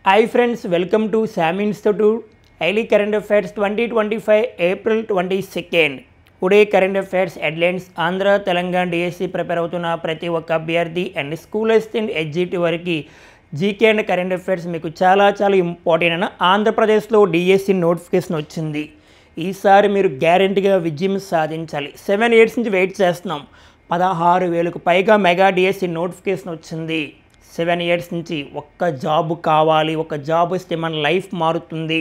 Hi friends, welcome to SAM Institute Daily Current Affairs 2025 April 22nd. Today current affairs headlines Andhra Telangana DSC prepare అవుతున్న ప్రతి ఒక్క అభ్యర్థి and school assistant exit వరకు GK and current affairs మీకు చాలా important అయిన ఆంధ్రప్రదేశ్లో DSC notification వచ్చింది. ఈసారి మీరు గ్యారెంటీగా విజయం సాధించాలి. 7 years నుంచి వెయిట్ చేస్తున్నాం. 16,000కు పైగా మెగా డిఎస్సి నోటిఫికేషన్ వచ్చింది. 7 years నుంచి ఒక్క జాబ్ కావాలి, ఒక జాబ్ వస్తే మన లైఫ్ మారుతుంది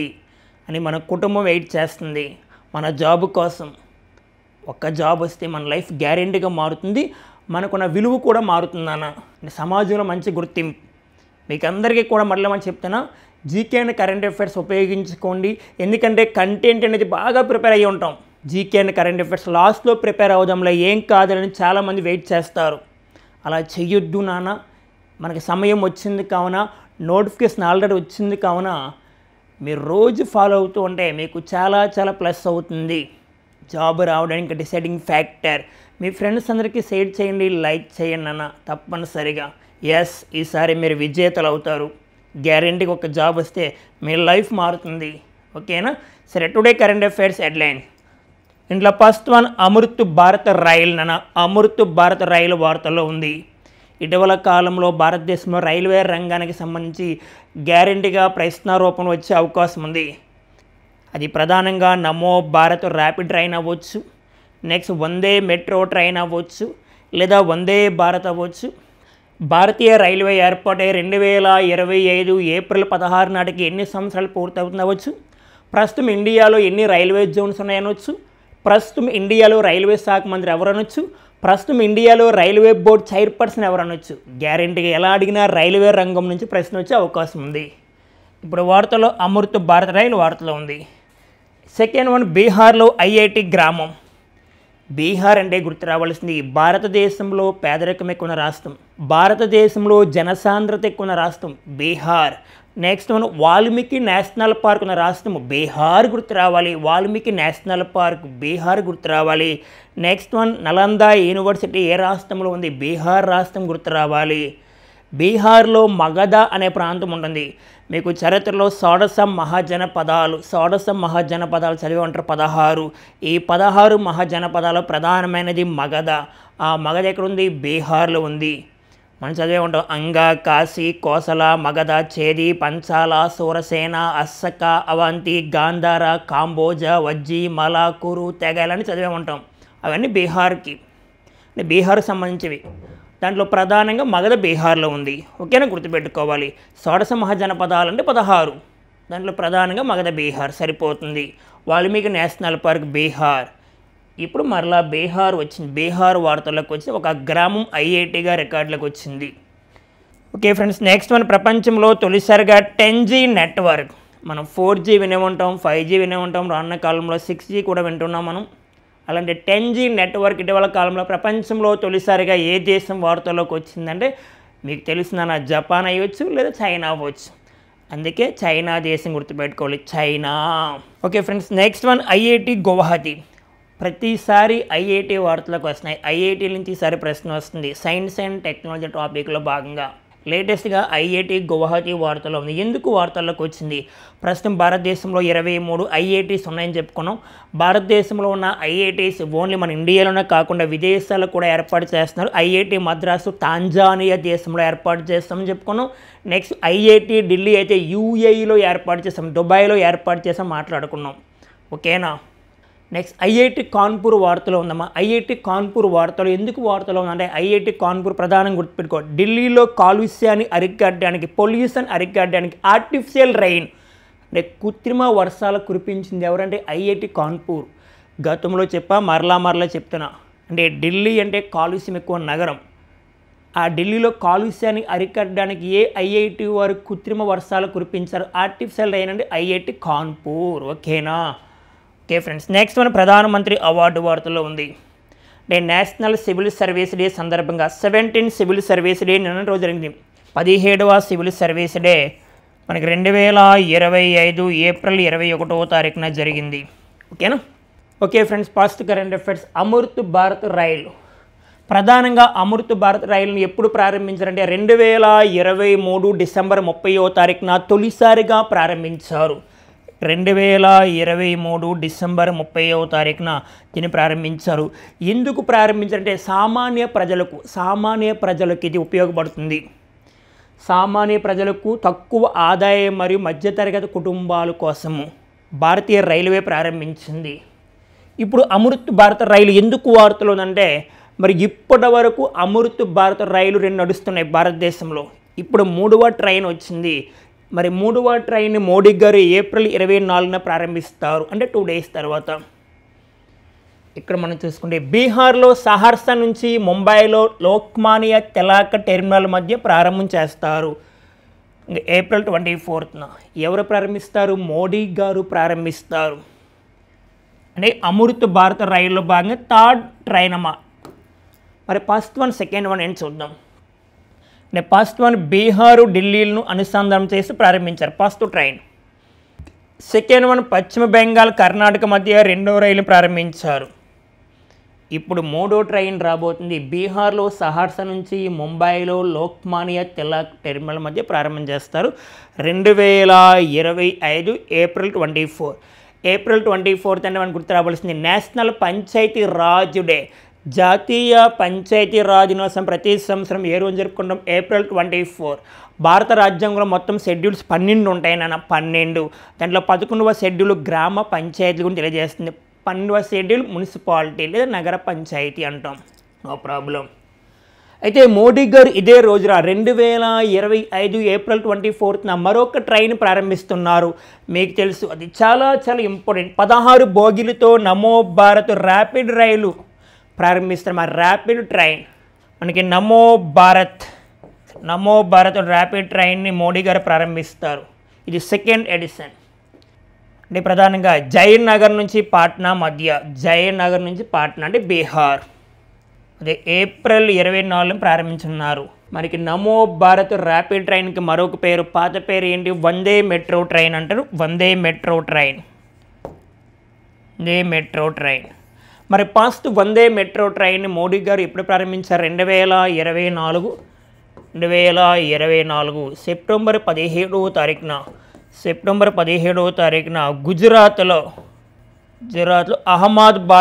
అని మన కుటుంబం వెయిట్ చేస్తుంది. మన జాబ్ కోసం ఒక్క జాబ్ వస్తే మన లైఫ్ గ్యారెంటీగా మారుతుంది, మనకున్న విలువ కూడా మారుతుందన్న సమాజంలో మంచి గుర్తింపు మీకు అందరికీ కూడా మళ్ళీ చెప్తున్నా. జీకే అండ్ కరెంట్ అఫైర్స్ ఉపయోగించుకోండి, ఎందుకంటే కంటెంట్ అనేది బాగా ప్రిపేర్ అయ్యి ఉంటాం. జీకే అండ్ కరెంట్ అఫైర్స్ లాస్ట్లో ప్రిపేర్ అవుదాంలో ఏం కాదని చాలామంది వెయిట్ చేస్తారు. అలా చెయ్యొద్దు నాన్న. మనకి సమయం వచ్చింది కావున, నోటిఫికేషన్ ఆల్రెడీ వచ్చింది కావున మీరు రోజు ఫాలో అవుతూ ఉంటే మీకు చాలా ప్లస్ అవుతుంది. జాబ్ రావడానికి డిసైడింగ్ ఫ్యాక్టర్. మీ ఫ్రెండ్స్ అందరికీ షేర్ చేయండి, లైక్ చేయండి అన్న తప్పనిసరిగా. ఎస్, ఈసారి మీరు విజేతలు అవుతారు. గ్యారెంటీగా ఒక జాబ్ వస్తే మీ లైఫ్ మారుతుంది. ఓకేనా? సరే, టుడే కరెంట్ అఫైర్స్ హెడ్లైన్. ఇంట్లో first one Amrit Bharat rail అన్న. అమృత్ భారత్ రైలు వార్తల్లో ఉంది. ఇటీవల కాలంలో భారతదేశంలో రైల్వే రంగానికి సంబంధించి గ్యారెంటీగా ప్రశ్నారూపం వచ్చే అవకాశం ఉంది. అది ప్రధానంగా నమో భారత్ ర్యాపిడ్ ట్రైన్ అవ్వచ్చు, నెక్స్ట్ వందే మెట్రో ట్రైన్ అవ్వచ్చు, లేదా వందే భారత్ అవ్వచ్చు. భారతీయ రైల్వే ఏర్పాటై 2025 ఏప్రిల్ 16 నాటికి ఎన్ని సంవత్సరాలు పూర్తవుతుంది అవ్వచ్చు. ప్రస్తుతం ఇండియాలో ఎన్ని రైల్వే జోన్స్ ఉన్నాయనవచ్చు. ప్రస్తుతం ఇండియాలో రైల్వే శాఖ మంత్రి ఎవరనొచ్చు. ప్రస్తుతం ఇండియాలో రైల్వే బోర్డ్ చైర్పర్సన్ ఎవరనొచ్చు. గ్యారెంటీగా ఎలా అడిగినా రైల్వే రంగం నుంచి ప్రశ్న వచ్చే అవకాశం ఉంది. ఇప్పుడు వార్తలో అమృత్ భారత్ రైలు వార్తలో ఉంది. సెకండ్ వన్, బీహార్లో ఐఐటి గ్రామం. బీహార్ అంటే గుర్తు రావాల్సింది భారతదేశంలో పేదరికం ఎక్కువ రాష్ట్రం, భారతదేశంలో జనసాంద్రత ఎక్కువ రాష్ట్రం Bihar. Next one, Valmiki national park ఉన్న రాష్ట్రం బీహార్ గుర్తు రావాలి. వాల్మీకి నేషనల్ పార్క్ బీహార్ గుర్తు రావాలి. నెక్స్ట్ వన్, నలంద యూనివర్సిటీ ఏ రాష్ట్రంలో ఉంది? బీహార్ రాష్ట్రం గుర్తు రావాలి. బీహార్లో మగధ అనే ప్రాంతం ఉంటుంది. మీకు చరిత్రలో షోడశ మహాజనపదాలు చదివి ఉంటారు 16. ఈ 16 మహాజనపదాలు ప్రధానమైనది మగధ. ఆ మగధ ఎక్కడ ఉంది? బీహార్లో ఉంది. మనం చదివే ఉంటాం అంగ, కాశీ, కోసల, మగధ, చేది, పంచాల, సూరసేన, అస్సక, అవంతి, గాంధార, కాంబోజ, వజ్జి, మల, కురు, తెగలని చదివే ఉంటాం. అవన్నీ బీహార్కి, బీహార్కి సంబంధించివి. దాంట్లో ప్రధానంగా మగధ బీహార్లో ఉంది. ఓకేనా? గుర్తుపెట్టుకోవాలి. షోడశ మహాజనపదాలు అంటే 16, దాంట్లో ప్రధానంగా మగధ బీహార్ సరిపోతుంది. Valmiki national park Bihar. ఇప్పుడు మరలా బీహార్ వచ్చింది. బీహార్ వార్తల్లోకి వచ్చి ఒక గ్రామం ఐఐటిగా రికార్డులకు వచ్చింది. ఓకే ఫ్రెండ్స్, నెక్స్ట్ మన ప్రపంచంలో తొలిసారిగా 10G నెట్వర్క్. మనం 4G వినే ఉంటాం, 5G వినే ఉంటాం, రానున్న కాలంలో 6G కూడా వింటున్నాం మనం. అలాంటి 10G నెట్వర్క్ ఇటీవల కాలంలో ప్రపంచంలో తొలిసారిగా ఏ దేశం వార్తల్లోకి వచ్చిందంటే మీకు తెలిసిన జపాన్ అయ్యవచ్చు, లేదా చైనా అవ్వచ్చు. అందుకే చైనా దేశం గుర్తుపెట్టుకోవాలి, China. Okay friends, next one IIT Guwahati. ప్రతిసారి ఐఐటి వార్తలకు వస్తున్నాయి. ఐఐటి నుంచి ఈసారి ప్రశ్న వస్తుంది సైన్స్ అండ్ టెక్నాలజీ టాపిక్లో భాగంగా. లేటెస్ట్గా ఐఐటి గౌహతి వార్తలో ఉంది. ఎందుకు వార్తల్లోకి వచ్చింది? ప్రస్తుతం భారతదేశంలో 23 ఐఐటీస్ ఉన్నాయని చెప్పుకున్నాం. భారతదేశంలో ఉన్న ఐఐటీస్ ఓన్లీ మన ఇండియాలోనే కాకుండా విదేశాల్లో కూడా ఏర్పాటు చేస్తున్నారు. ఐఐటి మద్రాసు తాంజానియా దేశంలో ఏర్పాటు చేస్తామని చెప్పుకున్నాం. నెక్స్ట్ ఐఐటి ఢిల్లీ అయితే యూఏఈలో ఏర్పాటు చేస్తాం, దుబాయ్లో ఏర్పాటు చేస్తాం మాట్లాడుకున్నాం. ఓకేనా? నెక్స్ట్ ఐఐటి కాన్పూర్ వార్తలో ఉందమ్మా. ఐఐటి కాన్పూర్ వార్తలో ఎందుకు వార్తలో ఉందంటే ఐఐటి కాన్పూర్ ప్రధానంగా గుర్తుపెట్టుకో, ఢిల్లీలో కాలుష్యాన్ని అరికట్టడానికి, పొల్యూషన్ అరికట్టడానికి ఆర్టిఫిషియల్ రెయిన్ అంటే కృత్రిమ వర్షాలు కురిపించింది ఎవరంటే ఐఐటి కాన్పూర్. గతంలో చెప్పా, మరలా చెప్తున్నా. అంటే ఢిల్లీ అంటే కాలుష్యం ఎక్కువ నగరం. ఆ ఢిల్లీలో కాలుష్యాన్ని అరికట్టడానికి ఏ ఐఐటి వారు కృత్రిమ వర్షాలు కురిపించారు? ఆర్టిఫిషియల్ రెయిన్ అంటే ఐఐటి కాన్పూర్. ఓకేనా? ఓకే ఫ్రెండ్స్, నెక్స్ట్ మన ప్రధానమంత్రి అవార్డు వార్తలో ఉంది. అంటే నేషనల్ సివిల్ సర్వీస్ డే సందర్భంగా 17 సివిల్ సర్వీస్ డే నిన్న రోజు జరిగింది. 17వ సివిల్ సర్వీస్ డే మనకి 2025 ఏప్రిల్ 21వ తారీఖున జరిగింది. ఓకేనా? Okay friends, first current affairs Amrit Bharat రైలు. ప్రధానంగా అమృత్ భారత్ రైలును ఎప్పుడు ప్రారంభించారంటే 2023 డిసెంబర్ 30వ తారీఖున తొలిసారిగా ప్రారంభించారు. 2023 డిసెంబర్ 30వ తారీఖున దీన్ని ప్రారంభించారు. ఎందుకు ప్రారంభించారంటే సామాన్య ప్రజలకు ఇది ఉపయోగపడుతుంది. సామాన్య ప్రజలకు తక్కువ ఆదాయం మరియు మధ్యతరగతి కుటుంబాల కోసము భారతీయ రైల్వే ప్రారంభించింది. ఇప్పుడు అమృత్ భారత్ రైలు ఎందుకు వార్తలు ఉందంటే మరి ఇప్పటి వరకు అమృత్ భారత్ రైలు 2 నడుస్తున్నాయి భారతదేశంలో. ఇప్పుడు 3వ ట్రైన్ వచ్చింది. మరి 3వ ట్రైన్ మోడీ గారు ఏప్రిల్ 24న ప్రారంభిస్తారు, అంటే 2 డేస్ తర్వాత. ఇక్కడ మనం చూసుకుంటే బీహార్లో సహర్సా నుంచి ముంబైలో లోక్మాన్య తిలక్ టెర్మినల్ మధ్య ప్రారంభం చేస్తారు ఏప్రిల్ 24న. ఎవరు ప్రారంభిస్తారు? మోడీ గారు ప్రారంభిస్తారు. అంటే అమృత్ భారత్ రైల్లో భాగంగా 3rd ట్రైన్ అమ్మా. మరి ఫస్ట్ వన్, సెకండ్ వన్ ఏంటి చూద్దాం. అంటే ఫస్ట్ వన్ బీహారు ఢిల్లీలను అనుసంధానం చేసి ప్రారంభించారు, ఫస్ట్ ట్రైన్. సెకండ్ వన్ పశ్చిమ బెంగాల్ కర్ణాటక మధ్య 2వ రైలు ప్రారంభించారు. ఇప్పుడు 3వ ట్రైన్ రాబోతుంది. బీహార్లో సహర్సా నుంచి ముంబైలో లోక్మాన్య తిలక్ టెర్మినల్ మధ్య ప్రారంభం చేస్తారు 2025 ఏప్రిల్ 24. ఏప్రిల్ 24 అంటే మనకు గుర్తు రావాల్సింది నేషనల్ పంచాయతీ రాజ్ డే. జాతీయ పంచాయతీ రాజ్ దినోత్సవం ప్రతి సంవత్సరం ఏ రోజు జరుపుకుంటాం? ఏప్రిల్ 24. భారత రాజ్యాంగంలో మొత్తం షెడ్యూల్స్ 12 ఉంటాయి నాన్న, 12. దాంట్లో 11వ షెడ్యూల్ గ్రామ పంచాయతీ గురించి తెలియజేస్తుంది. 12వ షెడ్యూల్ మున్సిపాలిటీ లేదా నగర పంచాయతీ అంటాం. No problem. అయితే మోడీ గారు ఇదే రోజున 2025 ఏప్రిల్ 24న మరొక ట్రైన్ ప్రారంభిస్తున్నారు. మీకు తెలుసు అది చాలా ఇంపార్టెంట్. 16 బోగీలతో నమో భారత్ ర్యాపిడ్ రైలు ప్రారంభిస్తారు. మా ర్యాపిడ్ ట్రైన్ మనకి నమో భారత్ ర్యాపిడ్ ట్రైన్ని మోడీ గారు ప్రారంభిస్తారు. ఇది 2nd ఎడిషన్. అంటే ప్రధానంగా జయనగర్ నుంచి పాట్నా మధ్య, జయనగర్ నుంచి పాట్నా అంటే బీహార్. అదే ఏప్రిల్ 24 ప్రారంభించున్నారు. మనకి నమో భారత్ ర్యాపిడ్ ట్రైన్కి మరొక పేరు, పాత పేరు ఏంటి? వందే మెట్రో ట్రైన్ అంటారు. వందే మెట్రో ట్రైన్. మరి ఫస్ట్ వందే మెట్రో ట్రైన్ మోడీ గారు ఎప్పుడు ప్రారంభించారు? 2024 సెప్టెంబర్ 17వ తారీఖున గుజరాత్లో అహ్మదాబాద్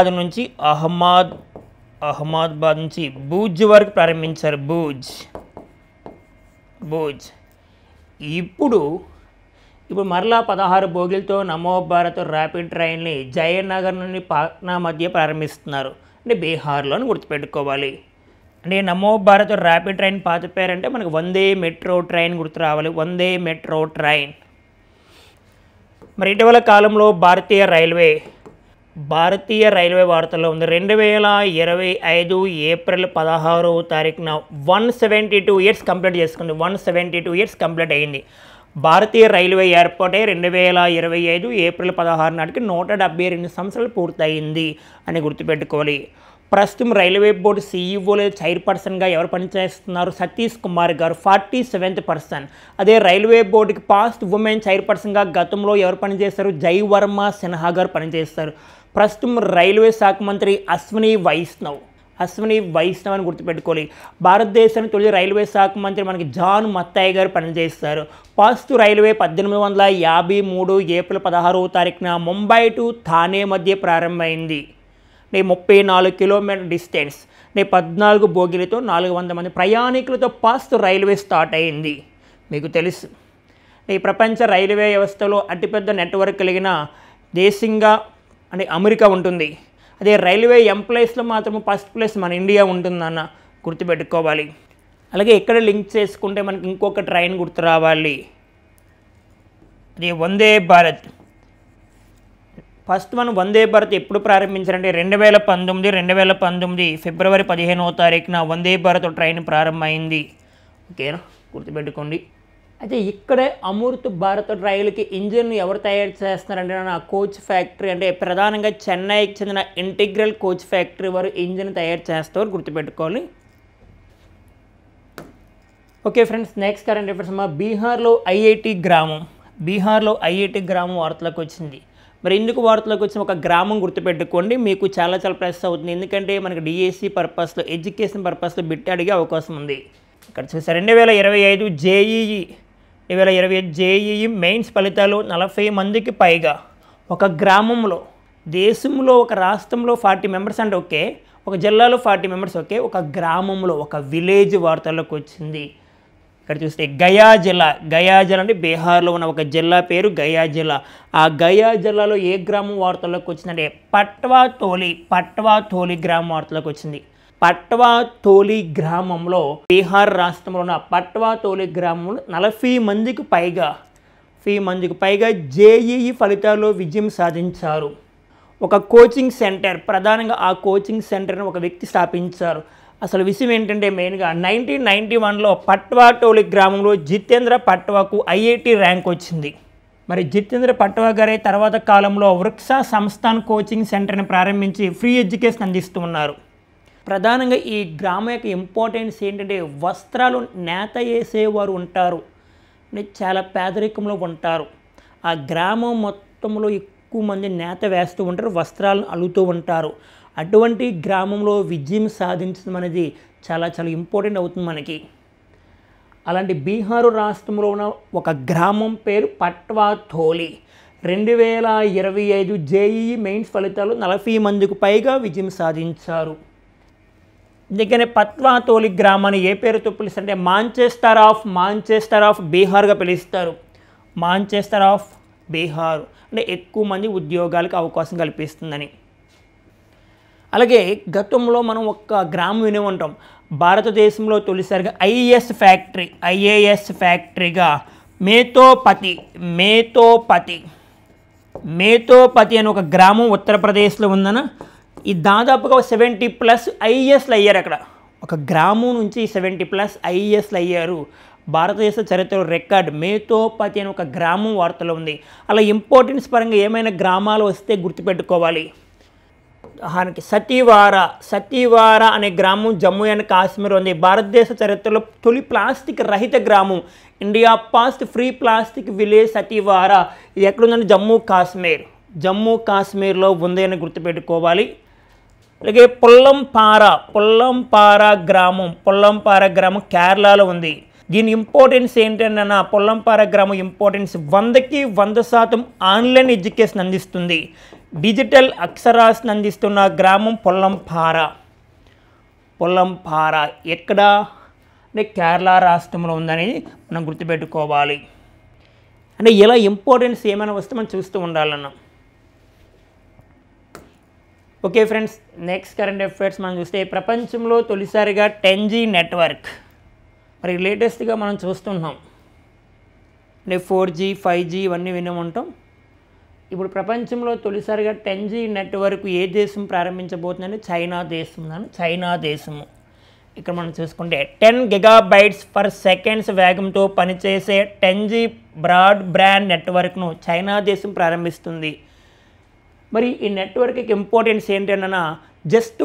నుంచి భూజ్ వరకు ప్రారంభించారు. భూజ్. ఇప్పుడు మరలా 16 బోగీలతో నమో భారత్ ర్యాపిడ్ ట్రైన్ని జయనగర్ నుండి పాట్నా మధ్య ప్రారంభిస్తున్నారు. అంటే బీహార్లో అని గుర్తుపెట్టుకోవాలి. అంటే నమో భారత్ ర్యాపిడ్ ట్రైన్ పాత పేరు అంటే మనకు వందే మెట్రో ట్రైన్ గుర్తు రావాలి. వందే మెట్రో ట్రైన్. మరి ఇటీవల కాలంలో భారతీయ రైల్వే వార్తల్లో ఉంది. 2025 ఏప్రిల్ 16వ తారీఖున 172 ఇయర్స్ కంప్లీట్ చేసుకుంది. 172 ఇయర్స్ కంప్లీట్ అయ్యింది. భారతీయ రైల్వే ఏర్పాటై 2025 ఏప్రిల్ 16 నాటికి 172 సంవత్సరాలు పూర్తయింది అని గుర్తుపెట్టుకోవాలి. ప్రస్తుతం రైల్వే బోర్డు CEO లేదా చైర్పర్సన్గా ఎవరు పనిచేస్తున్నారు? సతీష్ కుమార్ గారు, 47th పర్సన్. అదే రైల్వే బోర్డుకి పాస్ట్ ఉమెన్ చైర్పర్సన్గా గతంలో ఎవరు పనిచేస్తారు? జైవర్మ సిన్హా గారు పనిచేస్తారు. ప్రస్తుతం రైల్వే శాఖ మంత్రి అశ్విని వైష్ణవ్ అని గుర్తుపెట్టుకోవాలి. భారతదేశానికి తొలి రైల్వే శాఖ మంత్రి మనకి జాన్ మత్తాయి గారు పనిచేస్తారు. ఫస్ట్ రైల్వే 1853 ఏప్రిల్ 16వ తారీఖున ముంబై టు థానే మధ్య ప్రారంభమైంది. 34 కిలోమీటర్ డిస్టెన్స్. 14 బోగీలతో 400 మంది ప్రయాణికులతో ఫస్ట్ రైల్వే స్టార్ట్ అయింది. మీకు తెలుసు ఈ ప్రపంచ రైల్వే వ్యవస్థలో అతిపెద్ద నెట్వర్క్ కలిగిన దేశంగా అంటే అమెరికా ఉంటుంది. అదే రైల్వే ఎంప్లాయీస్లో మాత్రం ఫస్ట్ ప్లేస్ మన ఇండియా ఉంటుందన్న గుర్తుపెట్టుకోవాలి. అలాగే ఇక్కడ లింక్ చేసుకుంటే మనకి ఇంకొక ట్రైన్ గుర్తు రావాలి. అది వందే భారత్. ఫస్ట్ మనం వందే భారత్ ఎప్పుడు ప్రారంభించారంటే 2019 ఫిబ్రవరి 15వ తారీఖున వందే భారత్ ట్రైన్ ప్రారంభమైంది. ఓకేనా, గుర్తుపెట్టుకోండి. అయితే ఇక్కడే అమృత్ భారత్ రైలుకి ఇంజిన్ ఎవరు తయారు చేస్తున్నారంటే నా కోచ్ ఫ్యాక్టరీ, అంటే ప్రధానంగా చెన్నైకి చెందిన ఇంటిగ్రల్ కోచ్ ఫ్యాక్టరీ వారు ఇంజిన్ తయారు చేస్తారు, గుర్తుపెట్టుకోవాలి. Okay friends, next current affairs బీహార్లో ఐఐటి గ్రామం వార్తలకు వచ్చింది. మరి ఎందుకు వార్తలకు వచ్చిన ఒక గ్రామం గుర్తుపెట్టుకోండి, మీకు చాలా ప్లస్ అవుతుంది. ఎందుకంటే మనకి డిఎస్సి పర్పస్లో, ఎడ్యుకేషన్ పర్పస్లో బిట్ అడిగే అవకాశం ఉంది. ఇక్కడ చూసారు 2025 జేఈఈ మెయిన్స్ ఫలితాలు 40 మందికి పైగా. ఒక గ్రామంలో, దేశంలో, ఒక రాష్ట్రంలో 40 మెంబర్స్ అంటే ఓకే, ఒక జిల్లాలో 40 మెంబర్స్ ఓకే, ఒక గ్రామంలో, ఒక విలేజ్ వార్తల్లోకి వచ్చింది. ఇక్కడ చూస్తే గయా జిల్లా అంటే బీహార్లో ఉన్న ఒక జిల్లా పేరు గయా జిల్లా. ఆ గయా జిల్లాలో ఏ గ్రామం వార్తల్లోకి వచ్చిందంటే పట్వాతోలి గ్రామం వార్తల్లోకి వచ్చింది. పట్వాతోలి గ్రామంలో, బీహార్ రాష్ట్రంలో ఉన్న పట్వాతోలి గ్రామంలో 40 మందికి పైగా జేఈఈ ఫలితాల్లో విజయం సాధించారు. ఒక కోచింగ్ సెంటర్, ప్రధానంగా ఆ కోచింగ్ సెంటర్ని ఒక వ్యక్తి స్థాపించారు. అసలు విషయం ఏంటంటే మెయిన్గా 1991లో పట్వాటోలి గ్రామంలో జితేంద్ర పట్వాకు ఐఐటి ర్యాంక్ వచ్చింది. మరి జితేంద్ర పట్వా గారే తర్వాత కాలంలో వృక్ష సంస్థాన్ కోచింగ్ సెంటర్ని ప్రారంభించి ఫ్రీ ఎడ్యుకేషన్ అందిస్తూ ఉన్నారు. ప్రధానంగా ఈ గ్రామం యొక్క ఇంపార్టెన్స్ ఏంటంటే వస్త్రాలు నేత వేసేవారు ఉంటారు, చాలా పేదరికంలో ఉంటారు. ఆ గ్రామం మొత్తంలో ఎక్కువ మంది నేత వేస్తూ ఉంటారు, వస్త్రాలను అల్లుతూ ఉంటారు. అటువంటి గ్రామంలో విజయం సాధించడం అనేది చాలా ఇంపార్టెంట్ అవుతుంది మనకి. అలాంటి బీహారు రాష్ట్రంలో ఉన్న ఒక గ్రామం పేరు పట్వాతోలి. 2025 జేఈఈ మెయిన్స్ ఫలితాలు 40 మందికి పైగా విజయం సాధించారు. అందుకనే పట్వాతోలి గ్రామాన్ని ఏ పేరుతో పిలుస్తారంటే మాంచెస్టర్ ఆఫ్ బీహార్గా పిలుస్తారు. మాంచెస్టర్ ఆఫ్ బీహార్ అంటే ఎక్కువ మంది ఉద్యోగాలకు అవకాశం కల్పిస్తుందని. అలాగే గతంలో మనం ఒక గ్రామం వినే ఉంటాం, భారతదేశంలో తొలిసారిగా ఐఏఎస్ ఫ్యాక్టరీగా మేతోపతి అని ఒక గ్రామం ఉత్తరప్రదేశ్లో ఉందన్న. ఈ దాదాపుగా 70+ ఐఏఎస్లు అయ్యారు. అక్కడ ఒక గ్రామం నుంచి 70+ ఐఏఎస్లు అయ్యారు. భారతదేశ చరిత్రలో రికార్డ్ మేతోపతి అని ఒక గ్రామం వార్తలో ఉంది. అలా ఇంపార్టెన్స్ పరంగా ఏమైనా గ్రామాలు వస్తే గుర్తుపెట్టుకోవాలి. సతీవారా అనే గ్రామం జమ్మూ అండ్ కాశ్మీర్ ఉంది. భారతదేశ చరిత్రలో తొలి ప్లాస్టిక్ రహిత గ్రామం, India first free plastic village Satiwara. ఇది ఎక్కడుందని జమ్మూ కాశ్మీర్లో ఉంది అని గుర్తుపెట్టుకోవాలి. అలాగే పొల్లంపారా గ్రామం కేరళలో ఉంది. దీని ఇంపార్టెన్స్ ఏంటంటే పొల్లంపారా గ్రామం ఇంపార్టెన్స్ 100కి 100% ఆన్లైన్ ఎడ్యుకేషన్ అందిస్తుంది. డిజిటల్ అక్షరాస్యతను అందిస్తున్న గ్రామం పొల్లంపారా ఎక్కడ అంటే కేరళ రాష్ట్రంలో ఉందనేది మనం గుర్తుపెట్టుకోవాలి. అంటే ఇలా ఇంపార్టెన్స్ ఏమైనా వస్తే మనం చూస్తూ ఉండాలన్నా. Okay friends, next current affairs మనం చూస్తే ప్రపంచంలో తొలిసారిగా 10G నెట్వర్క్ మరి లేటెస్ట్గా మనం చూస్తున్నాం. అంటే 4G 5G ఇవన్నీ వినే ఉంటాం. ఇప్పుడు ప్రపంచంలో తొలిసారిగా 10G నెట్వర్క్ ఏ దేశం ప్రారంభించబోతుందంటే చైనా దేశము. ఇక్కడ మనం చూసుకుంటే 10 GB/s వేగంతో పనిచేసే 10G బ్రాడ్బ్యాండ్ నెట్వర్క్ను చైనా దేశం ప్రారంభిస్తుంది. మరి ఈ నెట్వర్క్కి ఇంపార్టెన్స్ ఏంటన్నా జస్ట్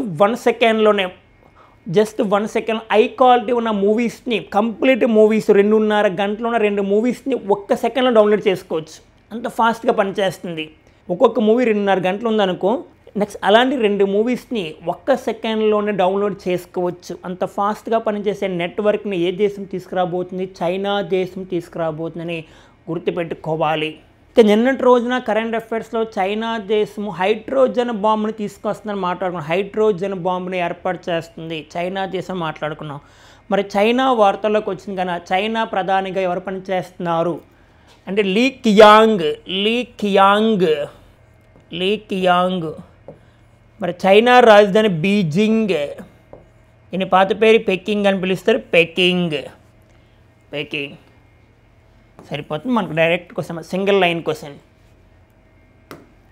1 సెకండ్ హై క్వాలిటీ ఉన్న మూవీస్ని, కంప్లీట్ మూవీస్ 2.5 గంటలు ఉన్న 2 మూవీస్ని 1 సెకండ్లో డౌన్లోడ్ చేసుకోవచ్చు. అంత ఫాస్ట్గా పనిచేస్తుంది. ఒక్కొక్క మూవీ 2.5 గంటలు ఉందనుకో, నెక్స్ట్ అలాంటి 2 మూవీస్ని 1 సెకండ్లోనే డౌన్లోడ్ చేసుకోవచ్చు. అంత ఫాస్ట్గా పనిచేసే నెట్వర్క్ని ఏ దేశం తీసుకురాబోతుంది? చైనా దేశం తీసుకురాబోతుందని గుర్తుపెట్టుకోవాలి. నిన్నటి రోజున కరెంట్ అఫైర్స్లో చైనా దేశము హైడ్రోజన్ బాంబుని తీసుకొస్తుందని మాట్లాడుకున్నాం. హైడ్రోజన్ బాంబుని ఏర్పాటు చేస్తుంది చైనా దేశం మాట్లాడుకున్నాం. మరి చైనా వార్తల్లోకి వచ్చింది కానీ చైనా ప్రధానిగా ఎవరు పనిచేస్తున్నారు అంటే లీ కియాంగ్. మరి చైనా రాజధాని బీజింగ్. ఈయన పాత పేరు పెకింగ్ అని పిలుస్తారు. పెకింగ్ సరిపోతుంది మనకు. Direct question, single line question.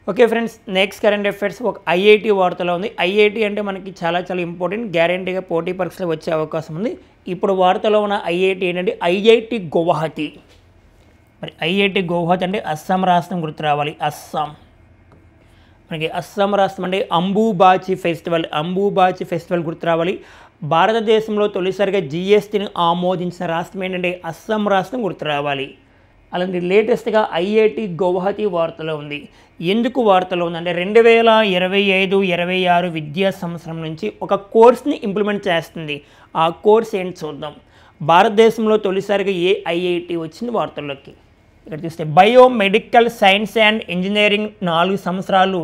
Okay friends, next current affairs ఒక ఐఐటి వార్తలో ఉంది. ఐఐటి అంటే మనకి చాలా ఇంపార్టెంట్, గ్యారంటీగా పోటీ పరీక్షలు వచ్చే అవకాశం ఉంది. ఇప్పుడు వార్తలో ఉన్న ఐఐటి ఏంటంటే ఐఐటి గువాహతి. మరి ఐఐటి గువాహతి అంటే అస్సాం రాష్ట్రం గుర్తు రావాలి. మనకి అస్సాం రాష్ట్రం అంటే అంబుబాచి ఫెస్టివల్ గుర్తు రావాలి. భారతదేశంలో తొలిసారిగా GSTని ఆమోదించిన రాష్ట్రం ఏంటంటే అస్సాం రాష్ట్రం గుర్తు రావాలి. అలాంటి లేటెస్ట్గా ఐఐటి గౌహతి వార్తలో ఉంది. ఎందుకు వార్తలో ఉందంటే 2025-26 విద్యా సంవత్సరం నుంచి ఒక కోర్స్ని ఇంప్లిమెంట్ చేస్తుంది. ఆ కోర్స్ ఏంటి చూద్దాం. భారతదేశంలో తొలిసారిగా ఏ ఐఐటి వచ్చింది వార్తల్లోకి. ఇక్కడ చూస్తే బయోమెడికల్ సైన్స్ అండ్ ఇంజనీరింగ్ 4 సంవత్సరాలు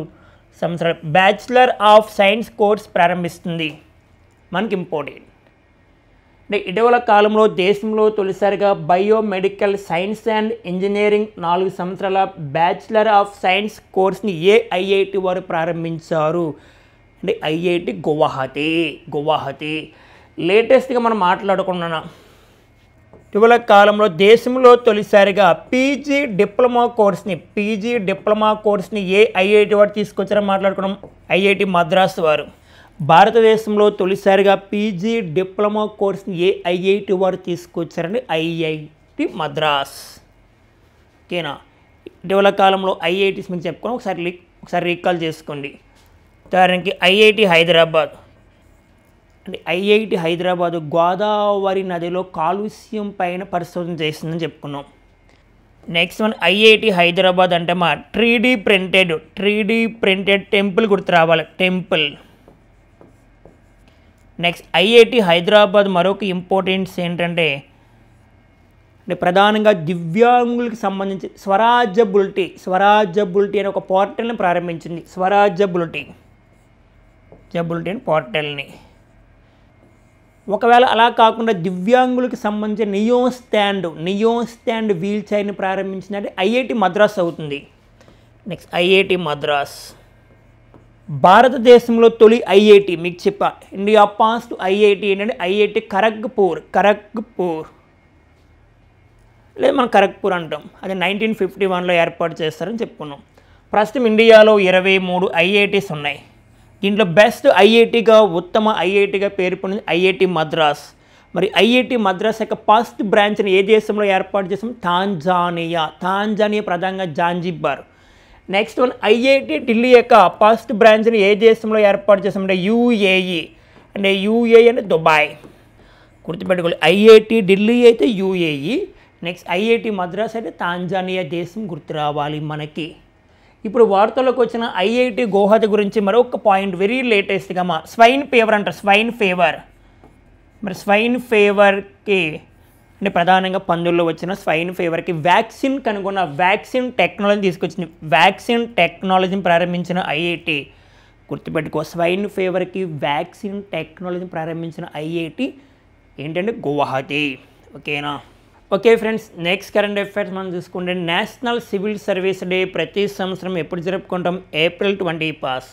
బ్యాచిలర్ ఆఫ్ సైన్స్ కోర్స్ ప్రారంభిస్తుంది. మనకి ఇంపార్టెంట్ అంటే ఇటీవల కాలంలో దేశంలో తొలిసారిగా బయోమెడికల్ సైన్స్ అండ్ ఇంజనీరింగ్ 4 సంవత్సరాల బ్యాచిలర్ ఆఫ్ సైన్స్ కోర్స్ని ఏ ఐఐటి వారు ప్రారంభించారు అంటే ఐఐటి గువాహతి. లేటెస్ట్గా మనం మాట్లాడుకున్నాం. ఇటీవల కాలంలో దేశంలో తొలిసారిగా పీజీ డిప్లొమా కోర్స్ని ఏ ఐఐటి వారు తీసుకొచ్చారో మాట్లాడుకున్నాం. ఐఐటి మద్రాస్ వారు. భారతదేశంలో తొలిసారిగా పీజీ డిప్లొమా కోర్స్ని ఏ ఐఐటి వారు తీసుకొచ్చారండి ఐఐటి మద్రాస్. ఓకేనా. ఇటీవల కాలంలో ఐఐటీస్ మీకు చెప్పుకొని ఒకసారి రీకాల్ చేసుకోండి. ఉదాహరణకి ఐఐటి హైదరాబాద్ అంటే ఐఐటి హైదరాబాదు గోదావరి నదిలో కాలుష్యం పైన పరిశోధన చేస్తుందని చెప్పుకున్నాం. నెక్స్ట్ వన్ ఐఐటి హైదరాబాద్ అంటే మా 3D ప్రింటెడ్ టెంపుల్ గుర్తు రావాలి. టెంపుల్. నెక్స్ట్ ఐఐటి హైదరాబాద్ మరొక ఇంపార్టెన్స్ ఏంటంటే ప్రధానంగా దివ్యాంగులకు సంబంధించి స్వరాజ్యబిలిటీ అనే ఒక పోర్టల్ని ప్రారంభించింది. స్వరాజ్యబిలిటీ అని పోర్టల్ని. ఒకవేళ అలా కాకుండా దివ్యాంగులకు సంబంధించిన నియో స్టాండ్ వీల్ చైర్ని ప్రారంభించిందంటే ఐఐటి మద్రాస్ అవుతుంది. Next IIT Madras. భారతదేశంలో తొలి ఐఐటి మీకు చెప్పా. ఇండియా పాస్ట్ ఐఐటి ఏంటంటే ఐఐటి ఖరగ్పూర్ లేదా మనం ఖరగ్పూర్ అంటాం. అది 1951లో ఏర్పాటు చేస్తారని చెప్పుకున్నాం. ప్రస్తుతం ఇండియాలో 23 ఐఐటీస్ ఉన్నాయి. దీంట్లో బెస్ట్ ఐఐటిగా ఉత్తమ ఐఐటిగా పేరు పొందింది ఐఐటి మద్రాస్. మరి ఐఐటి మద్రాస్ యొక్క ఫస్ట్ బ్రాంచ్ని ఏ దేశంలో ఏర్పాటు చేసాం? తాంజానియా ప్రధానంగా Zanzibar. Next one IIT Delhi యొక్క ఫస్ట్ బ్రాంచ్ని ఏ దేశంలో ఏర్పాటు చేసామంటే యూఏఈ అంటే దుబాయ్. గుర్తుపెట్టుకోవాలి. ఐఐటి ఢిల్లీ అయితే యూఏఈ, నెక్స్ట్ ఐఐటి మద్రాస్ అయితే తాంజానియా దేశం గుర్తు రావాలి మనకి. ఇప్పుడు వార్తల్లోకి వచ్చిన ఐఐటి గౌహతి గురించి మరొక పాయింట్ వెరీ లేటెస్ట్గా స్వైన్ ఫీవర్ అంటారు. మరి స్వైన్ ఫీవర్కి అంటే ప్రధానంగా పందుల్లో వచ్చిన స్వైన్ ఫీవర్కి వ్యాక్సిన్ కనుగొన్న వ్యాక్సిన్ టెక్నాలజీ తీసుకొచ్చింది. వ్యాక్సిన్ టెక్నాలజీని ప్రారంభించిన ఐఐటి. గుర్తుపెట్టుకో, స్వైన్ ఫీవర్కి వ్యాక్సిన్ టెక్నాలజీని ప్రారంభించిన ఐఐటి ఏంటంటే గౌహతి. ఓకేనా. Okay friends, next current affairs మనం చూసుకుంటే నేషనల్ సివిల్ సర్వీస్ డే ప్రతి సంవత్సరం ఎప్పుడు జరుపుకుంటాం? April 20.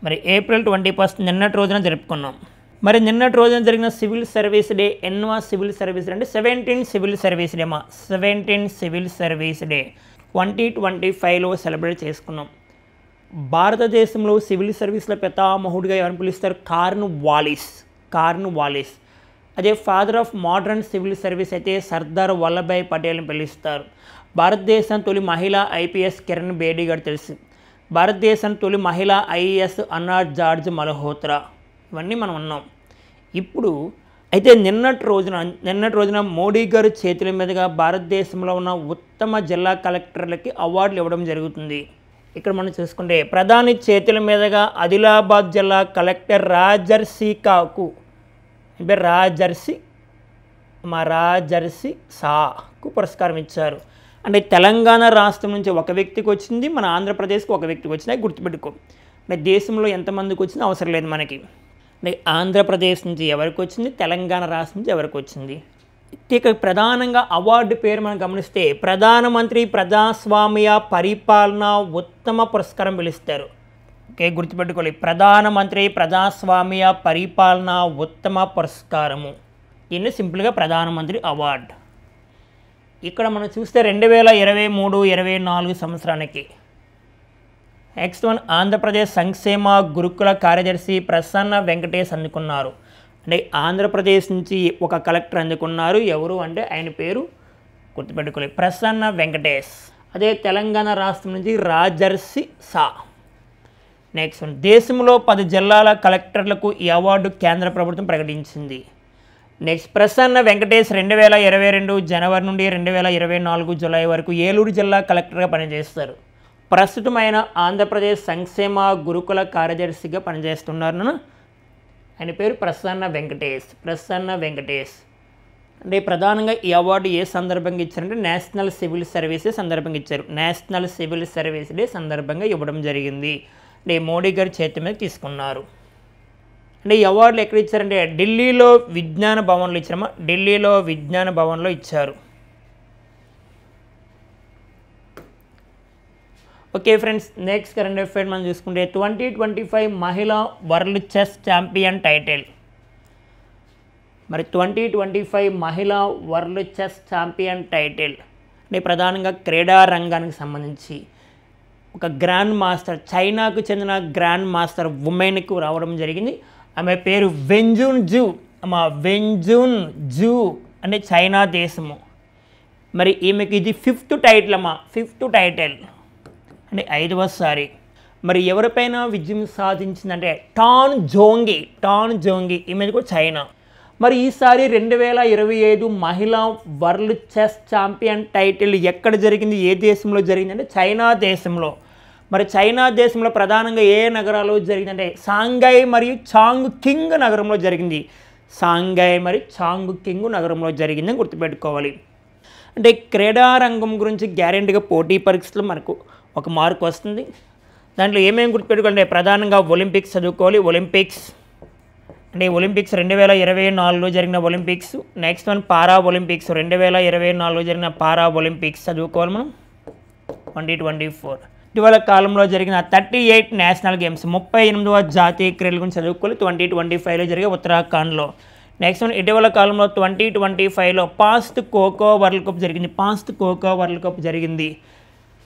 మరి April 20 నిన్నటి రోజున జరుపుకున్నాం. మరి నిన్నటి రోజున జరిగిన సివిల్ సర్వీస్ డే ఎన్నో సివిల్ సర్వీస్ డే అంటే 17 civil service day 17 civil service day 2025లో సెలబ్రేట్ చేసుకున్నాం. భారతదేశంలో సివిల్ సర్వీస్లో పితామహుడిగా ఎవరిని పిలుస్తారు? కార్న్వాలిస్. అదే father of modern civil service అయితే సర్దార్ వల్లభాయ్ పటేల్ని పిలుస్తారు. భారతదేశం తొలి మహిళా ఐపీఎస్ కిరణ్ బేడీ గారు తెలుసు. భారతదేశం తొలి మహిళా ఐఏఎస్ అన్నా జార్జ్ మల్హోత్రా. ఇవన్నీ మనం ఉన్నాం. ఇప్పుడు అయితే నిన్నటి రోజున మోడీ గారు చేతుల మీదుగా భారతదేశంలో ఉన్న ఉత్తమ జిల్లా కలెక్టర్లకి అవార్డులు ఇవ్వడం జరుగుతుంది. ఇక్కడ మనం చూసుకుంటే ప్రధాని చేతుల మీదుగా ఆదిలాబాద్ జిల్లా కలెక్టర్ రాజర్షికు సాకు పురస్కారం ఇచ్చారు. అంటే తెలంగాణ రాష్ట్రం నుంచి ఒక వ్యక్తికి వచ్చింది, మన ఆంధ్రప్రదేశ్కి ఒక వ్యక్తికి వచ్చింది. గుర్తుపెట్టుకో. అంటే దేశంలో ఎంతమందికి వచ్చింది అవసరం లేదు మనకి. అంటే ఆంధ్రప్రదేశ్ నుంచి ఎవరికి వచ్చింది, తెలంగాణ రాష్ట్రం నుంచి ఎవరికి వచ్చింది. ఇక్కడ ప్రధానంగా అవార్డు పేరు మనం గమనిస్తే ప్రధానమంత్రి ప్రజాస్వామ్య పరిపాలన ఉత్తమ పురస్కారం పిలుస్తారు. ఓకే, గుర్తుపెట్టుకోవాలి. ప్రధానమంత్రి ప్రజాస్వామ్య పరిపాలన ఉత్తమ పురస్కారము. దీన్ని సింపుల్గా ప్రధానమంత్రి అవార్డు. ఇక్కడ మనం చూస్తే 2023-24 సంవత్సరానికి నెక్స్ట్ వన్ ఆంధ్రప్రదేశ్ సంక్షేమ గురుకుల కార్యదర్శి ప్రసన్న వెంకటేష్ అందుకున్నారు. అంటే ఆంధ్రప్రదేశ్ నుంచి ఒక కలెక్టర్ అందుకున్నారు. ఎవరు అంటే ఆయన పేరు గుర్తుపెట్టుకోలేదు, ప్రసన్న వెంకటేష్. అదే తెలంగాణ రాష్ట్రం నుంచి రాజర్షి సా. నెక్స్ట్ వన్ దేశంలో 10 జిల్లాల కలెక్టర్లకు ఈ అవార్డు కేంద్ర ప్రభుత్వం ప్రకటించింది. నెక్స్ట్ ప్రసన్న వెంకటేష్ 2022 జనవరి నుండి 2024 జూలై వరకు ఏలూరు జిల్లా కలెక్టర్గా పనిచేస్తారు. ప్రస్తుతమైన ఆంధ్రప్రదేశ్ సంక్షేమ గురుకుల కార్యదర్శిగా పనిచేస్తున్నారు. ఆయన పేరు ప్రసన్న వెంకటేష్. అంటే ప్రధానంగా ఈ అవార్డు ఏ సందర్భంగా ఇచ్చారంటే నేషనల్ సివిల్ సర్వీసెస్ సందర్భంగా ఇచ్చారు. నేషనల్ సివిల్ సర్వీస్ డే సందర్భంగా ఇవ్వడం జరిగింది. అంటే మోడీ గారి చేతి మీద తీసుకున్నారు. అంటే ఈ అవార్డులు ఎక్కడ ఇచ్చారంటే ఢిల్లీలో విజ్ఞాన భవన్లో ఇచ్చారు. Okay friends, next current affair మనం చూసుకుంటే 2025 మహిళా వరల్డ్ చెస్ ఛాంపియన్ టైటిల్. మరి 2025 మహిళా వరల్డ్ చెస్ ఛాంపియన్ టైటిల్ అంటే ప్రధానంగా క్రీడా రంగానికి సంబంధించి ఒక గ్రాండ్ మాస్టర్, చైనాకు చెందిన గ్రాండ్ మాస్టర్ ఉమెన్కు రావడం జరిగింది. ఆమె పేరు వెంజున్ జూ అంటే చైనా దేశము. మరి ఈమెకి ఇది 5th టైటిల్ అంటే 5వసారి. మరి ఎవరిపైన విజయం సాధించిందంటే టాన్ జోంగి ఈమెది కూడా చైనా. మరి ఈసారి 2025 మహిళా వరల్డ్ చెస్ ఛాంపియన్ టైటిల్ ఎక్కడ జరిగింది, ఏ దేశంలో జరిగిందంటే చైనా దేశంలో. మరి చైనా దేశంలో ప్రధానంగా ఏ నగరాల్లో జరిగిందంటే షాంఘై మరియు చాంగ్కింగ్ నగరంలో జరిగిందని గుర్తుపెట్టుకోవాలి. అంటే క్రీడా రంగం గురించి గ్యారెంటీగా పోటీ పరీక్షలు మనకు ఒక మార్కు వస్తుంది. దాంట్లో ఏమేమి గుర్తుపెట్టుకోవాలంటే ప్రధానంగా ఒలింపిక్స్ చదువుకోవాలి. ఒలింపిక్స్ 2024లో జరిగిన ఒలింపిక్స్. నెక్స్ట్ వన్ పారా ఒలింపిక్స్, 2024లో జరిగిన పారా ఒలింపిక్స్ చదువుకోవాలి మనం. 2024 ఇటీవల కాలంలో జరిగిన 38 నేషనల్ గేమ్స్, 38వ జాతీయ క్రీడల గురించి చదువుకోవాలి. 2025లో జరిగే ఉత్తరాఖండ్లో. నెక్స్ట్ వన్ ఇటీవల కాలంలో 2025లో పాస్ట్ ఖోఖో వరల్డ్ కప్ జరిగింది.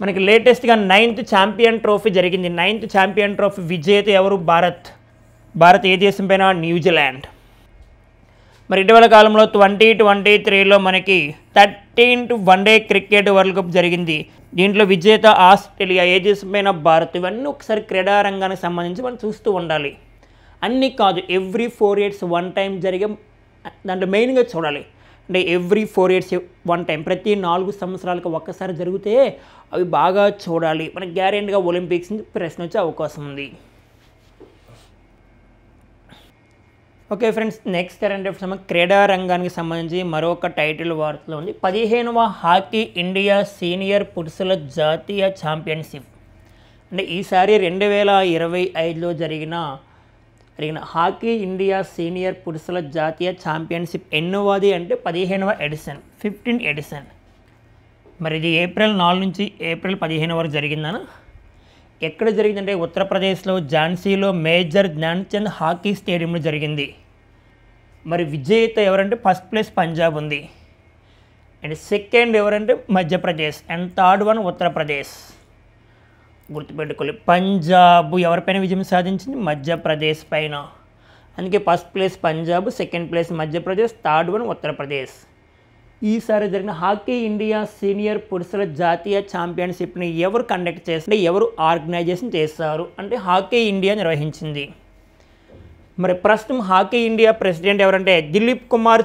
మనకి లేటెస్ట్గా 9th ఛాంపియన్ ట్రోఫీ జరిగింది. 9th ఛాంపియన్ ట్రోఫీ విజేత ఎవరు? భారత్ ఏ దేశం పైన? న్యూజిలాండ్. మరి ఇటీవల కాలంలో 2023లో మనకి 13th one day cricket world cup జరిగింది. దీంట్లో విజేత ఆస్ట్రేలియా, ఏ దేశం పైన? భారత్. ఇవన్నీ ఒకసారి క్రీడా రంగానికి సంబంధించి మనం చూస్తూ ఉండాలి. అన్నీ కాదు, ఎవ్రీ 4 years 1 time జరిగే దాంట్లో మెయిన్గా చూడాలి. అంటే ఎవ్రీ 4 years 1 time, ప్రతి 4 సంవత్సరాలకు ఒక్కసారి జరిగితే అవి బాగా చూడాలి. మనకి గ్యారెంటీగా ఒలింపిక్స్ నుంచి ప్రశ్న వచ్చే అవకాశం ఉంది. Okay friends, next current affairs క్రీడా రంగానికి సంబంధించి మరొక టైటిల్ వార్తలో ఉంది. 15వ హాకీ ఇండియా సీనియర్ పురుషుల జాతీయ ఛాంపియన్షిప్. అంటే ఈసారి 2025లో జరిగిన హాకీ ఇండియా సీనియర్ పురుషుల జాతీయ ఛాంపియన్షిప్ ఎన్నోవాది అంటే 15వ ఎడిషన్, 15th ఎడిషన్. మరి ఇది ఏప్రిల్ 4 నుంచి ఏప్రిల్ 15 వరకు జరిగిందన. ఎక్కడ జరిగిందంటే ఉత్తరప్రదేశ్లో ఝాన్సీలో మేజర్ ధ్యాన్చంద్ హాకీ స్టేడియంలో జరిగింది. మరి విజేత ఎవరంటే ఫస్ట్ ప్లేస్ పంజాబ్ ఉంది, అండ్ సెకండ్ ఎవరంటే Madhya Pradesh, and third one Uttar Pradesh. గుర్తుపెట్టుకోవాలి, పంజాబ్ ఎవరిపైన విజయం సాధించింది? మధ్యప్రదేశ్ పైన. అందుకే first place Punjab, second place Madhya Pradesh, third one Uttar Pradesh. ఈసారి జరిగిన హాకీ ఇండియా సీనియర్ పురుషుల జాతీయ ఛాంపియన్షిప్ని ఎవరు కండక్ట్ చేస్తే, ఎవరు ఆర్గనైజేషన్ చేస్తారు అంటే హాకీ ఇండియా నిర్వహించింది. మరి ప్రస్తుతం హాకీ ఇండియా ప్రెసిడెంట్ ఎవరంటే దిలీప్ కుమార్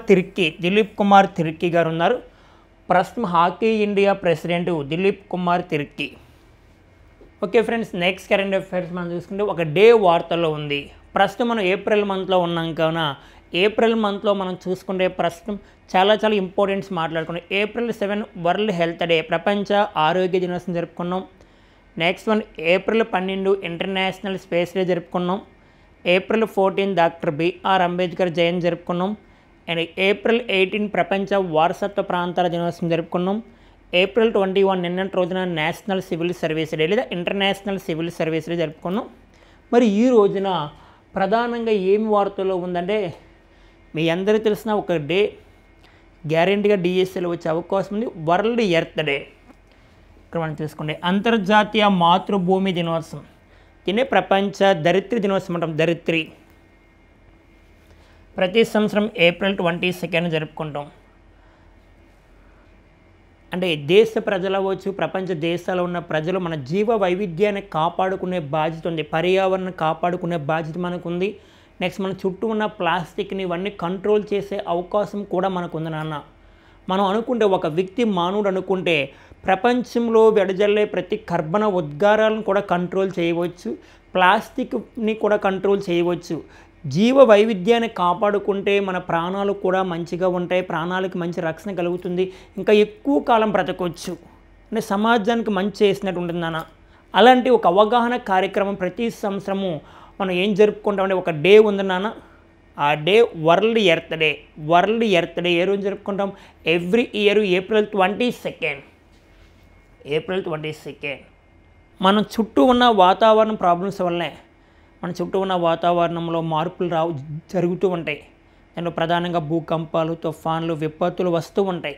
తిర్కీ గారు ఉన్నారు. ప్రస్తుతం hockey India president Dilip Kumar Tirkey. Okay friends, next current affairs మనం చూసుకుంటే ఒక డే వార్తల్లో ఉంది. ప్రస్తుతం మనం ఏప్రిల్ మంత్లో ఉన్నాం కావున ఏప్రిల్ మంత్లో మనం చూసుకుంటే ప్రస్తుతం చాలా ఇంపార్టెంట్స్ మాట్లాడుకున్నాం. April 7 వరల్డ్ హెల్త్ డే, ప్రపంచ ఆరోగ్య దినోత్సవం జరుపుకున్నాం. Next one April 12 international space day జరుపుకున్నాం. April 14 doctor B R Ambedkar Jayanti జరుపుకున్నాం. అండ్ April 18 ప్రపంచ వారసత్వ ప్రాంతాల దినోత్సవం జరుపుకున్నాం. April 21 నిన్నటి రోజున నేషనల్ సివిల్ సర్వీస్ డే లేదా ఇంటర్నేషనల్ సివిల్ సర్వీస్ డే జరుపుకున్నాం. మరి ఈ రోజున ప్రధానంగా ఏమి వార్తల్లో ఉందంటే మీ అందరికీ తెలిసిన ఒక డే గ్యారెంటీగా డిఎస్సీలో వచ్చే అవకాశం ఉంది, వరల్డ్ ఎర్త్ డే. ఇక్కడ మనం చూసుకుంటే అంతర్జాతీయ మాతృభూమి దినోత్సవం, దీన్ని ప్రపంచ ధరిత్రి దినోత్సవం అంటాం. ధరిత్రి ప్రతి సంవత్సరం April 22 జరుపుకుంటాం. అంటే దేశ ప్రజలు అవ్వచ్చు, ప్రపంచ దేశాల్లో ఉన్న ప్రజలు మన జీవ వైవిధ్యాన్ని కాపాడుకునే బాధ్యత ఉంది, పర్యావరణం కాపాడుకునే బాధ్యత మనకు ఉంది. నెక్స్ట్ మన చుట్టూ ఉన్న ప్లాస్టిక్ని ఇవన్నీ కంట్రోల్ చేసే అవకాశం కూడా మనకు ఉంది నాన్న. మనం అనుకుంటే ఒక వ్యక్తి మానవుడు అనుకుంటే ప్రపంచంలో వెదజల్లే ప్రతి కర్బన ఉద్గారాలను కూడా కంట్రోల్ చేయవచ్చు, ప్లాస్టిక్ని కూడా కంట్రోల్ చేయవచ్చు. జీవ వైవిధ్యాన్ని కాపాడుకుంటే మన ప్రాణాలు కూడా మంచిగా ఉంటాయి, ప్రాణాలకు మంచి రక్షణ కలుగుతుంది, ఇంకా ఎక్కువ కాలం బ్రతకొచ్చు, అంటే సమాజానికి మంచి చేసినట్టు ఉంటుంది నాన్న. అలాంటి ఒక అవగాహన కార్యక్రమం ప్రతి సంవత్సరము మనం ఏం జరుపుకుంటామంటే ఒక డే ఉంది నాన్న. ఆ day world earth day. World earth day ఏ రోజు జరుపుకుంటాం? Every year April 22. April 22. మనం చుట్టూ ఉన్న వాతావరణ ప్రాబ్లమ్స్ వల్లే మన చుట్టూ ఉన్న వాతావరణంలో మార్పులు జరుగుతూ ఉంటాయి. దాంట్లో ప్రధానంగా భూకంపాలు, తుఫాన్లు, విపత్తులు వస్తూ ఉంటాయి.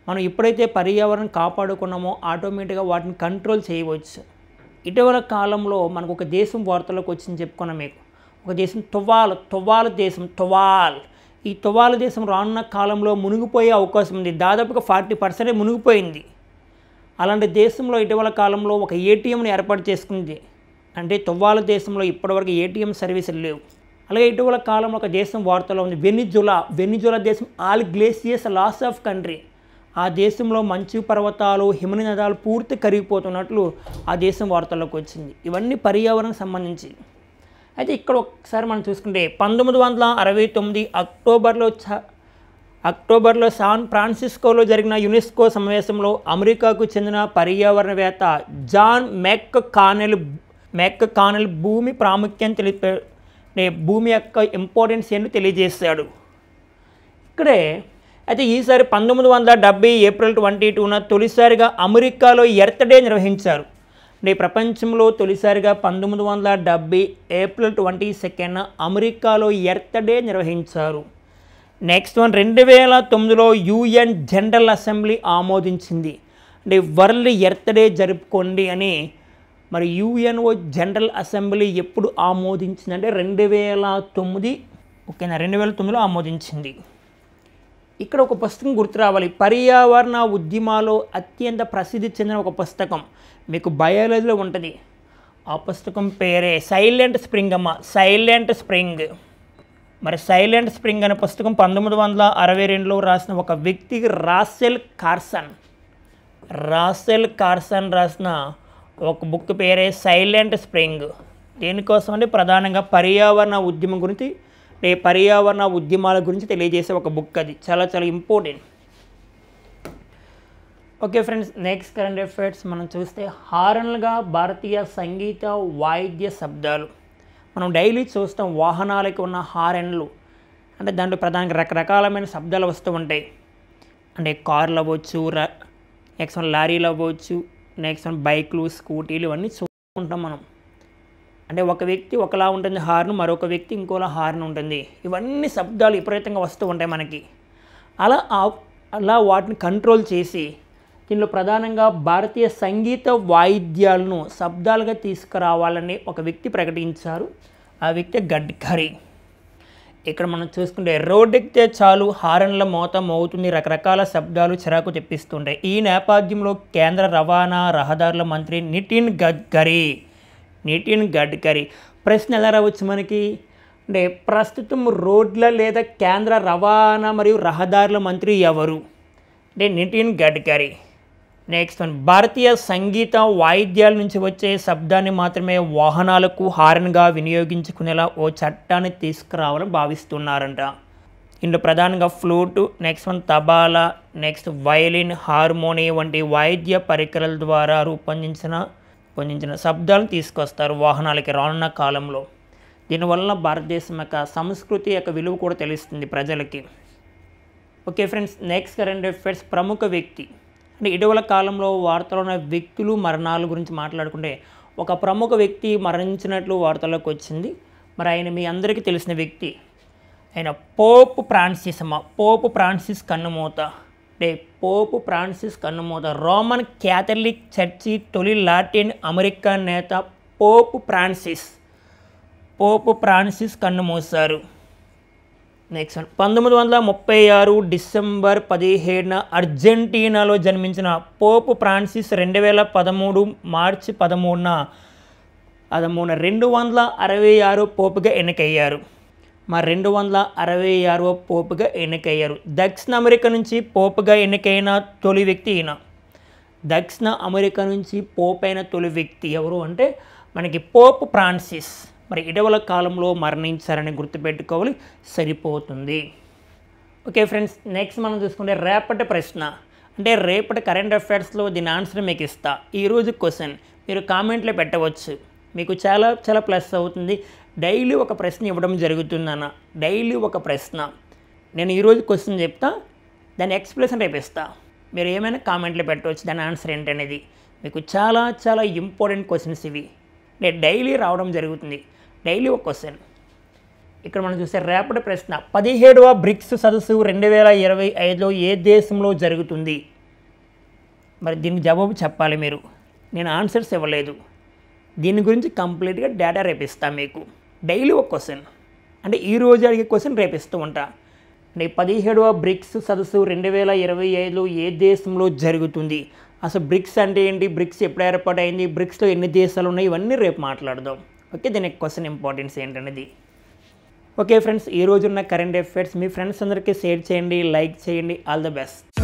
మనం ఎప్పుడైతే పర్యావరణం కాపాడుకున్నామో ఆటోమేటిక్గా వాటిని కంట్రోల్ చేయవచ్చు. ఇటీవల కాలంలో మనకు ఒక దేశం వార్తలకు వచ్చింది చెప్పుకున్నాం మీకు. ఒక దేశం తువాల్ దేశం. ఈ తువాల్ దేశం రానున్న కాలంలో మునిగిపోయే అవకాశం ఉంది. దాదాపుగా 40% మునిగిపోయింది. అలాంటి దేశంలో ఇటీవల కాలంలో ఒక ఏటీఎంని ఏర్పాటు చేసుకుంది. అంటే తువాల్ దేశంలో ఇప్పటివరకు ఏటీఎం సర్వీసులు లేవు. అలాగే ఇటీవల కాలంలో ఒక దేశం వార్తలో ఉంది, వెనిజులా దేశం. All glaciers loss of country. ఆ దేశంలో మంచు పర్వతాలు, హిమనదాలు పూర్తి కరిగిపోతున్నట్లు ఆ దేశం వార్తల్లోకి వచ్చింది. ఇవన్నీ పర్యావరణం సంబంధించి. అయితే ఇక్కడ ఒకసారి మనం చూసుకుంటే 1969 అక్టోబర్లో శాన్ ఫ్రాన్సిస్కోలో జరిగిన యునెస్కో సమావేశంలో అమెరికాకు చెందిన పర్యావరణవేత్త జాన్ మెక్కానెల్ భూమి ప్రాముఖ్యం భూమి యొక్క ఇంపార్టెన్స్ ఏంటో తెలియజేశాడు. ఇక్కడే అయితే ఈసారి 1970 April 22న తొలిసారిగా అమెరికాలో ఎర్త్ డే నిర్వహించారు. అంటే ప్రపంచంలో తొలిసారిగా 1970 April 22న అమెరికాలో ఎర్త్ డే నిర్వహించారు. నెక్స్ట్ 2009లో UN జనరల్ అసెంబ్లీ ఆమోదించింది. అంటే వరల్డ్ ఎర్త్ డే జరుపుకోండి అని. మరి UNO జనరల్ అసెంబ్లీ ఎప్పుడు ఆమోదించిందంటే 2009. ఓకేనా, 2009లో ఆమోదించింది. ఇక్కడ ఒక పుస్తకం గుర్తు రావాలి. పర్యావరణ ఉద్యమాల్లో అత్యంత ప్రసిద్ధి చెందిన ఒక పుస్తకం మీకు బయాలజీలో ఉంటుంది. ఆ పుస్తకం పేరే సైలెంట్ స్ప్రింగ్ అమ్మ. Silent spring. మరి సైలెంట్ స్ప్రింగ్ అనే పుస్తకం 1962లో రాసిన ఒక వ్యక్తికి రాసెల్ కార్సన్ రాసిన ఒక బుక్ పేరే సైలెంట్ స్ప్రింగ్. దేనికోసం అంటే ప్రధానంగా పర్యావరణ ఉద్యమం గురించి, పర్యావరణ ఉద్యమాల గురించి తెలియజేసే ఒక బుక్. అది చాలా చాలా important. Okay friends, next current affairs మనం చూస్తే హారన్లుగా భారతీయ సంగీత వాయిద్య శబ్దాలు. మనం డైలీ చూస్తాం వాహనాలకి ఉన్న హారన్లు. అంటే దాంట్లో ప్రధానంగా రకరకాలమైన శబ్దాలు వస్తూ ఉంటాయి. అంటే కార్లు అవ్వచ్చు, నెక్స్ట్ లారీలు అవ్వచ్చు, నెక్స్ట్ బైక్లు, స్కూటీలు, ఇవన్నీ చూసుకుంటాం మనం. అంటే ఒక వ్యక్తి ఒకలా ఉంటుంది హార్న్, మరొక వ్యక్తి ఇంకోలా హార్న్ ఉంటుంది. ఇవన్నీ శబ్దాలు విపరీతంగా వస్తూ ఉంటాయి మనకి. అలా వాటిని కంట్రోల్ చేసి దీనిలో ప్రధానంగా భారతీయ సంగీత వాయిద్యాలను శబ్దాలుగా తీసుకురావాలని ఒక వ్యక్తి ప్రకటించారు. ఆ వ్యక్తి గడ్కరీ. ఇక్కడ మనం చూసుకుంటే రోడ్ ఎక్కితే చాలు హారన్ల మోత మోగుతుంది, రకరకాల శబ్దాలు చిరాకు తెప్పిస్తుంటాయి. ఈ నేపథ్యంలో కేంద్ర రవాణా రహదారుల మంత్రి నితిన్ గడ్కరీ ప్రశ్న ఎలా రావచ్చు మనకి అంటే ప్రస్తుతం రోడ్ల లేదా కేంద్ర రవాణా మరియు రహదారుల మంత్రి ఎవరు అంటే నితిన్ గడ్కరీ. నెక్స్ట్ భారతీయ సంగీత వాయిద్యాల నుంచి వచ్చే శబ్దాన్ని మాత్రమే వాహనాలకు హారన్గా వినియోగించుకునేలా ఓ చట్టాన్ని తీసుకురావాలని భావిస్తున్నారంట. ఇందులో ప్రధానంగా flute, next tabla, next violin, harmonium వంటి వాయిద్య పరికరాల ద్వారా రూపొందించిన శబ్దాలను తీసుకొస్తారు వాహనాలకి రానున్న కాలంలో. దీనివల్ల భారతదేశం యొక్క సంస్కృతి యొక్క విలువ కూడా తెలుస్తుంది ప్రజలకి. Okay friends, next current affairs ప్రముఖ వ్యక్తి. అంటే ఇటీవల కాలంలో వార్తలో ఉన్న వ్యక్తులు మరణాల గురించి మాట్లాడుకుంటే ఒక ప్రముఖ వ్యక్తి మరణించినట్లు వార్తల్లోకి వచ్చింది. మరి ఆయన మీ అందరికీ తెలిసిన వ్యక్తి. ఆయన పోప్ ఫ్రాన్సిస్ కన్నుమూత. అంటే పోప్ ఫ్రాన్సిస్ కన్నుమూత రోమన్ క్యాథలిక్ చర్చి తొలి లాటిన్ అమెరికన్ నేత పోప్ ఫ్రాన్సిస్ కన్నుమూశారు. నెక్స్ట్ 1936 December 17న అర్జెంటీనాలో జన్మించిన పోప్ ఫ్రాన్సిస్ 2013 March 13న 266 పోపుగా ఎన్నికయ్యారు. మా 266వ పోపుగా ఎన్నికయ్యారు. దక్షిణ అమెరికా నుంచి పోపుగా ఎన్నికైన తొలి వ్యక్తి ఈయన. దక్షిణ అమెరికా నుంచి పోప్ అయిన తొలి వ్యక్తి ఎవరు అంటే మనకి పోప్ ఫ్రాన్సిస్. మరి ఇటీవల కాలంలో మరణించారని గుర్తుపెట్టుకోవాలి, సరిపోతుంది. ఓకే ఫ్రెండ్స్, నెక్స్ట్ మనం చూసుకుంటే రేపటి ప్రశ్న అంటే రేపటి కరెంట్ అఫైర్స్లో దీని ఆన్సర్ మీకు ఇస్తా. ఈరోజు క్వశ్చన్ మీరు కామెంట్లో పెట్టవచ్చు, మీకు చాలా చాలా ప్లస్ అవుతుంది. డైలీ ఒక ప్రశ్న ఇవ్వడం జరుగుతుందన్న, డైలీ ఒక ప్రశ్న. నేను ఈరోజు క్వశ్చన్ చెప్తా, దాని ఎక్స్ప్లెనేషన్ రేపు ఇస్తా. మీరు ఏమైనా కామెంట్లో పెట్టవచ్చు దాని ఆన్సర్ ఏంటనేది. మీకు చాలా చాలా ఇంపార్టెంట్ క్వశ్చన్స్ ఇవి. నేను డైలీ రావడం జరుగుతుంది, డైలీ ఒక క్వశ్చన్. ఇక్కడ మనం చూస్తే రేపటి ప్రశ్న 17వ బ్రిక్స్ సదస్సు 2025లో ఏ దేశంలో జరుగుతుంది? మరి దీనికి జవాబు చెప్పాలి మీరు. నేను ఆన్సర్స్ ఇవ్వలేదు, దీని గురించి కంప్లీట్గా డేటా రేపిస్తాను మీకు. డైలీ ఒక క్వశ్చన్, అంటే ఈరోజు అడిగే క్వశ్చన్ రేపిస్తూ ఉంటా. అంటే 17వ బ్రిక్స్ సదస్సు 2025లో ఏ దేశంలో జరుగుతుంది? అసలు బ్రిక్స్ అంటే ఏంటి, బ్రిక్స్ ఎప్పుడు ఏర్పాటైంది, బ్రిక్స్లో ఎన్ని దేశాలు ఉన్నాయి, ఇవన్నీ రేపు మాట్లాడదాం. ఓకే, దీనికి క్వశ్చన్ ఇంపార్టెన్స్ ఏంటనేది. ఓకే ఫ్రెండ్స్, ఈరోజున్న కరెంట్ అఫైర్స్ మీ ఫ్రెండ్స్ అందరికీ షేర్ చేయండి, లైక్ చేయండి. All the best.